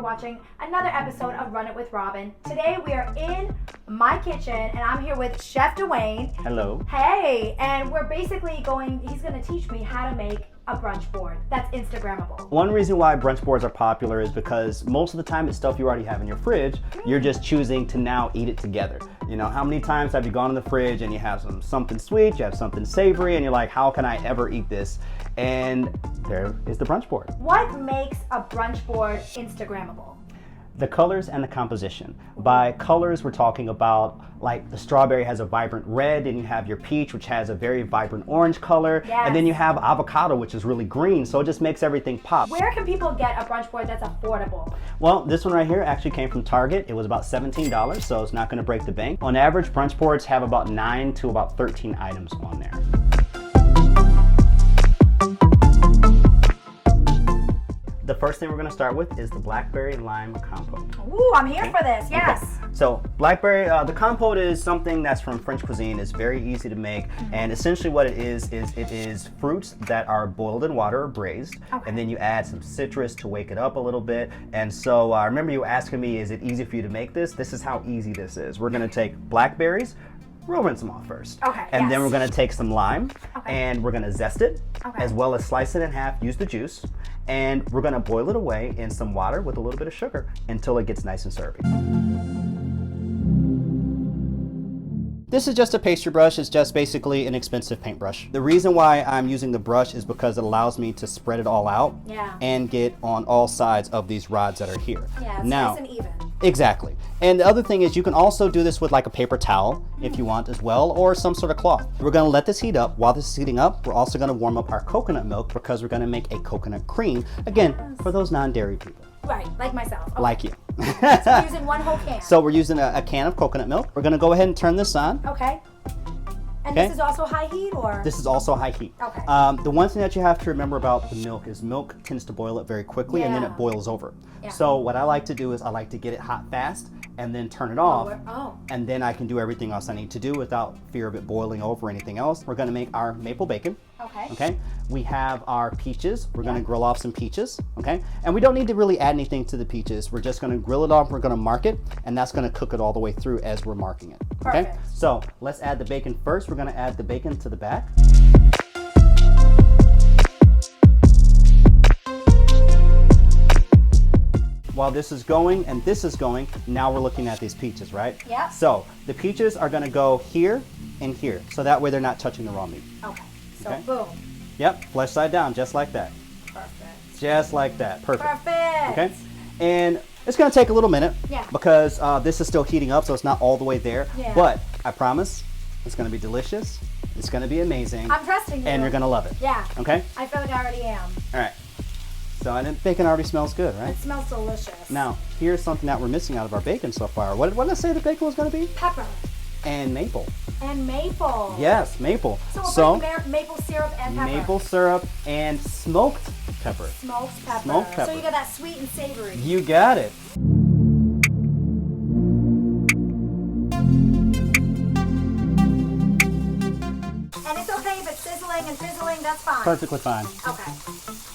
for watching another episode of Run It with Robin. Today we are in my kitchen and I'm here with Chef Dwayne. Hello. Hey, and we're basically he's gonna teach me how to make a brunch board that's Instagrammable. One reason why brunch boards are popular is because most of the time it's stuff you already have in your fridge. You're just choosing to now eat it together. You know, how many times have you gone in the fridge and you have something sweet, you have something savory, and you're like, how can I ever eat this? And there is the brunch board. What makes a brunch board Instagrammable? The colors and the composition. By colors, we're talking about like the strawberry has a vibrant red, and you have your peach, which has a very vibrant orange color. Yes. And then you have avocado, which is really green. So it just makes everything pop. Where can people get a brunch board that's affordable? Well, this one right here actually came from Target. It was about $17, so it's not gonna break the bank. On average, brunch boards have about 9 to about 13 items on there. The first thing we're going to start with is the blackberry lime compote. Ooh, I'm here for this, yes. Okay. So blackberry, the compote is something that's from French cuisine. It's very easy to make, and essentially what it is fruits that are boiled in water or braised, and then you add some citrus to wake it up a little bit. And so I remember you asking me, is it easy for you to make this? This is how easy this is. We're going to take blackberries. We'll rinse them off first. Okay. And then we're gonna take some lime and we're gonna zest it, as well as slice it in half, use the juice, and we're gonna boil it away in some water with a little bit of sugar until it gets nice and syrupy. This is just a pastry brush. It's just basically an expensive paintbrush. The reason why I'm using the brush is because it allows me to spread it all out and get on all sides of these rods that are here. Yeah, it's now, nice and even. Exactly. And the other thing is you can also do this with like a paper towel if you want as well, or some sort of cloth. We're gonna let this heat up. While this is heating up, we're also gonna warm up our coconut milk because we're gonna make a coconut cream. Again, for those non-dairy people. Right, like myself. Okay. Like you. So we're using one whole can. So we're using a can of coconut milk. We're gonna go ahead and turn this on. Okay. And this is also high heat, or? This is also high heat. Okay. The one thing that you have to remember about the milk is milk tends to boil up very quickly and then it boils over. Yeah. So what I like to do is I like to get it hot fast and then turn it off. And then I can do everything else I need to do without fear of it boiling over or anything else. We're gonna make our maple bacon. Okay. We have our peaches. We're gonna grill off some peaches. Okay. And we don't need to really add anything to the peaches. We're just gonna grill it off. We're gonna mark it, and that's gonna cook it all the way through as we're marking it. Okay. Perfect. So let's add the bacon first. We're gonna add the bacon to the back. While this is going and this is going, now we're looking at these peaches, right? Yeah. So the peaches are gonna go here and here, so that way they're not touching the raw meat. Okay. So boom. Yep, flesh side down, just like that. Perfect. Just like that, perfect. Perfect. Okay, and it's gonna take a little minute because this is still heating up, so it's not all the way there. Yeah. But I promise, it's gonna be delicious. It's gonna be amazing. I'm trusting you. And you're gonna love it. Yeah. Okay. I feel like I already am. All right. So and then bacon already smells good, right? It smells delicious. Now here's something that we're missing out of our bacon so far. What did I say the bacon was gonna be? Pepper. And maple. And maple. Yes, maple. So we're putting maple syrup and pepper. Maple syrup and smoked pepper. Smoked pepper. Smoked pepper. So you got that sweet and savory. You got it. And it's okay if it's sizzling and fizzling, that's fine. Perfectly fine. Okay.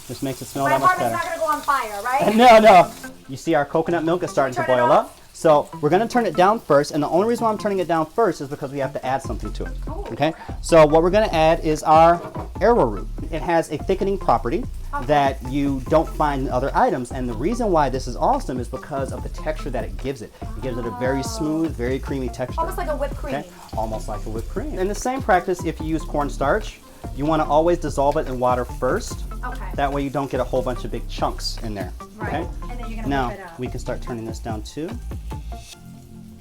Just makes it smell My that much apartment's better. not gonna go on fire, right? No. You see our coconut milk is starting to Turn it boil off? up. So we're gonna turn it down first, and the only reason why I'm turning it down first is because we have to add something to it. Okay? So what we're gonna add is our arrowroot. It has a thickening property that you don't find in other items, and the reason why this is awesome is because of the texture that it gives it. It gives it a very smooth, very creamy texture. Almost like a whipped cream. Okay? Almost like a whipped cream. And the same practice if you use cornstarch. You want to always dissolve it in water first. Okay. That way you don't get a whole bunch of big chunks in there. Right. Okay? And then you're gonna now whip it up. we can start turning this down too.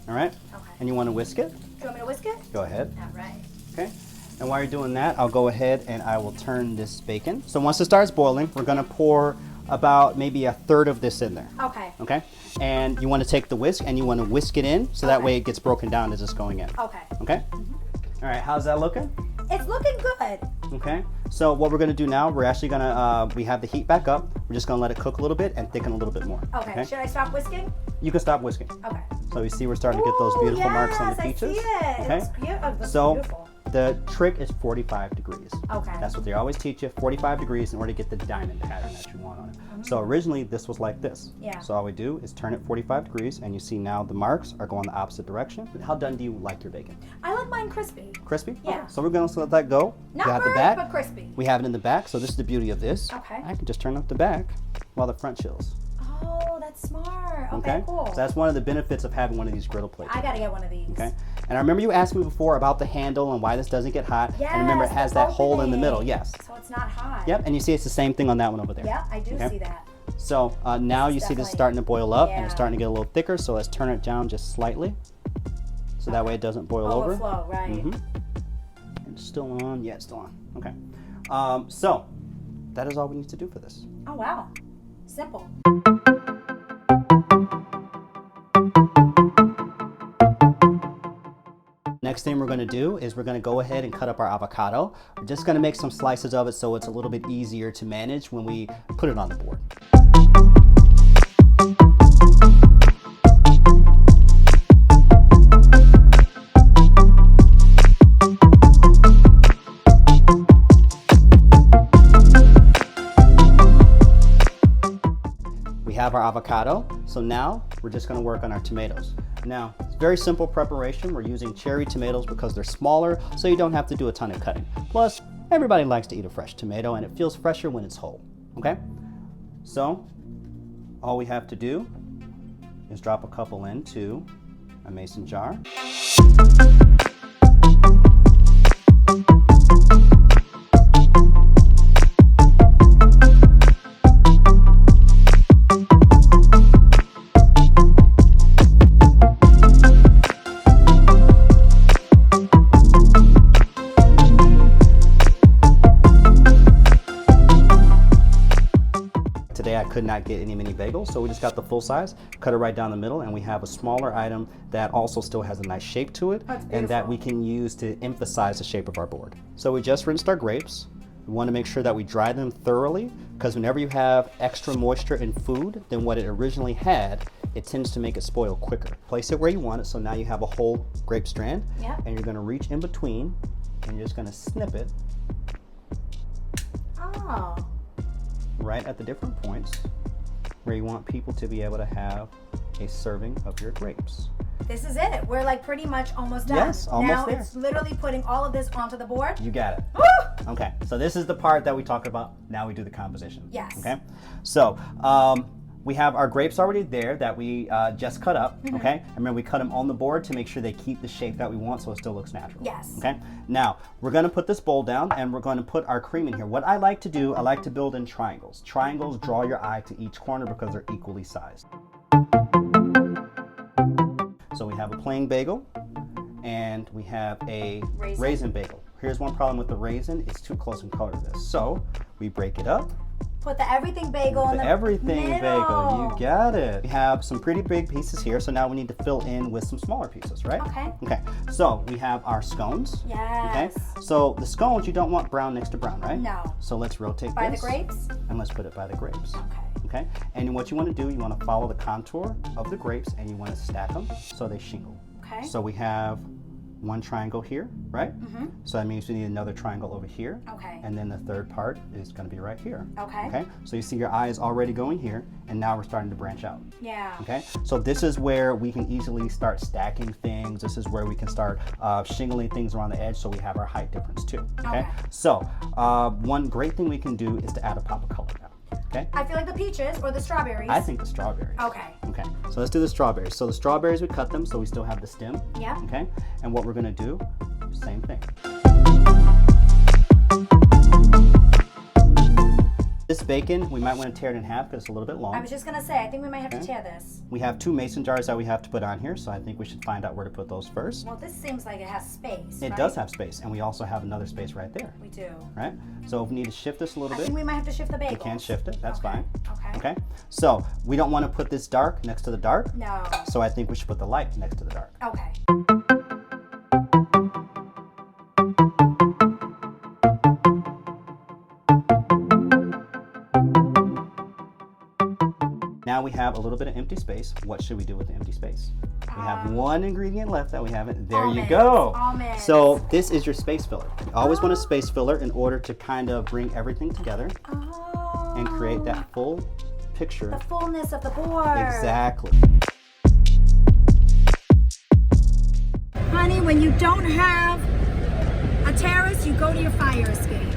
All right. Okay. And you want to whisk it? Do you want me to whisk it? Go ahead. All right. Okay. And while you're doing that, I'll go ahead and I will turn this bacon. So once it starts boiling, we're gonna pour about maybe a third of this in there. Okay. Okay. And you want to take the whisk and you want to whisk it in so that way it gets broken down as it's going in. Okay. Okay. All right. How's that looking? It's looking good. Okay, so what we're gonna do now, we're actually gonna, we have the heat back up. We're just gonna let it cook a little bit and thicken a little bit more. Okay. Should I stop whisking? You can stop whisking. Okay. So you see we're starting to get those beautiful marks on the peaches. I see it. Okay. It looks beautiful. So Beautiful. The trick is 45 degrees. Okay. That's what they always teach you, 45 degrees in order to get the diamond pattern that you want on it. So originally this was like this. Yeah. So all we do is turn it 45 degrees, and you see now the marks are going the opposite direction. How done do you like your bacon? I like mine crispy. Crispy? Yeah. Okay. So we're going to let that go. Not we have the burnt, back, but crispy. We have it in the back, so this is the beauty of this. Okay. I can just turn up the back while the front chills. Oh, that's smart. Okay, cool. So that's one of the benefits of having one of these griddle plates. I gotta get one of these. Okay. And I remember you asked me before about the handle and why this doesn't get hot. Yes, and remember it has that hole in the middle. opening. Yes. So it's not hot. Yep. And you see it's the same thing on that one over there. Yeah, I do see that. So now you see this starting to boil up and it's Yeah. starting to get a little thicker. So let's turn it down just slightly, so that way it doesn't boil over. Overflow, right? And it's still on. Yeah, it's still on. Okay. So that is all we need to do for this. Oh wow, simple. Next thing we're going to do is we're going to go ahead and cut up our avocado. We're just going to make some slices of it so it's a little bit easier to manage when we put it on the board. We have our avocado, so now we're just going to work on our tomatoes. Now, it's very simple preparation. We're using cherry tomatoes because they're smaller, so you don't have to do a ton of cutting. Plus, everybody likes to eat a fresh tomato, and it feels fresher when it's whole, okay? So, all we have to do is drop a couple into a mason jar. Today I could not get any mini bagels, so we just got the full size, cut it right down the middle, and we have a smaller item that also still has a nice shape to it, and that we can use to emphasize the shape of our board. So we just rinsed our grapes. We want to make sure that we dry them thoroughly, because whenever you have extra moisture in food than what it originally had, it tends to make it spoil quicker. Place it where you want it, so now you have a whole grape strand, and you're going to reach in between, and you're just going to snip it. Oh. Right at the different points where you want people to be able to have a serving of your grapes. This is it. We're like pretty much almost done. Yes, almost now there. It's literally putting all of this onto the board. You got it. Woo! Okay, so this is the part that we talked about. Now we do the composition. Yes. Okay, so we have our grapes already there that we just cut up, okay? And remember, we cut them on the board to make sure they keep the shape that we want so it still looks natural. Yes. Okay, now we're gonna put this bowl down and we're gonna put our cream in here. What I like to do, I like to build in triangles. Triangles draw your eye to each corner because they're equally sized. So we have a plain bagel and we have a raisin bagel. Here's one problem with the raisin, it's too close in color to this. So we break it up. Put the everything bagel in the everything middle. bagel, you got it. We have some pretty big pieces here, so now we need to fill in with some smaller pieces, right? Okay. Okay, so we have our scones. Yes. Okay, so the scones, you don't want brown next to brown, right? No. So let's rotate By this. the grapes? And let's put it by the grapes. Okay. Okay, and what you want to do, you want to follow the contour of the grapes and you want to stack them so they shingle. Okay. So we have one triangle here, right? Mm-hmm. So that means we need another triangle over here. Okay. And then the third part is going to be right here. Okay. Okay. So you see your eye is already going here, and now we're starting to branch out. Yeah. Okay. So this is where we can easily start stacking things. This is where we can start shingling things around the edge, so we have our height difference too. Okay. So one great thing we can do is to add a pop of color now. Okay. I feel like the peaches or the strawberries. I think the strawberries. Okay. Okay, so let's do the strawberries. So the strawberries, we cut them so we still have the stem. Yeah. Okay, and what we're gonna do, same thing. This bacon, we might want to tear it in half because it's a little bit long. I was just gonna say, I think we might have to tear this. We have 2 mason jars that we have to put on here, so I think we should find out where to put those first. Well, this seems like it has space. It does have space, and we also have another space right there. We do. Right? So if we need to shift this a little I bit, think we might have to shift the bagels. we can shift it, that's fine. Okay. Okay, so we don't want to put this dark next to the dark. No. So I think we should put the light next to the dark. Okay. Now now we have a little bit of empty space. What should we do with the empty space? We have one ingredient left that we haven't. There you go. Almonds. So this is your space filler. You always want a space filler in order to kind of bring everything together and create that full picture. The fullness of the board. Exactly. Honey, when you don't have a terrace, you go to your fire escape.